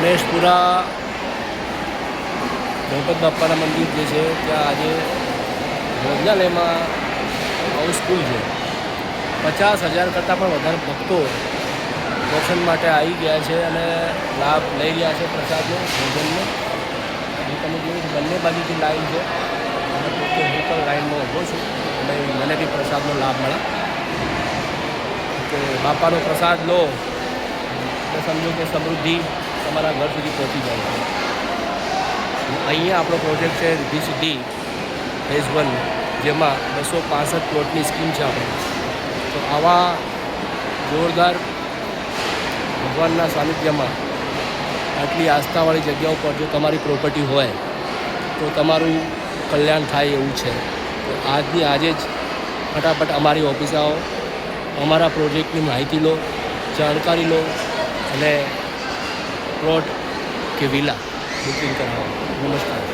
ગણેશપુરા ગણપત બાપાના મંદિર જે છે ત્યાં આજે ભોજનાલયમાં હાઉસફુલ છે. 50,000 કરતાં પણ વધારે ભક્તો દર્શન માટે આવી ગયા છે અને લાભ લઈ રહ્યા છે પ્રસાદનો, ભોજનનો. હું તમે જોયું બંને બાજુથી લાઈન છે અને પોતે હું પણ લાઈનમાં ઊભો છું અને મને બી પ્રસાદનો લાભ મળે. કે બાપાનો પ્રસાદ લો તો સમજો કે સમૃદ્ધિ તમારા ઘર સુધી પહોંચી જાય છે. અહીંયા આપણો પ્રોજેક્ટ છે રિદ્ધિ સિદ્ધિ ફેઝ 1, જેમાં 265 પ્લોટની સ્કીમ છે આપણે. તો આવા જોરદાર ભગવાનના સાનિધ્યમાં આટલી આસ્થાવાળી જગ્યાઓ પર જો તમારી પ્રોપર્ટી હોય તો તમારું કલ્યાણ થાય એવું છે. તો આજની આજે જ ફટાફટ અમારી ઓફિસે આવો, અમારા પ્રોજેક્ટની માહિતી લો, જાણકારી લો અને પ્લોટ કે વિલા બુકિંગ કરાવો. નમસ્કાર.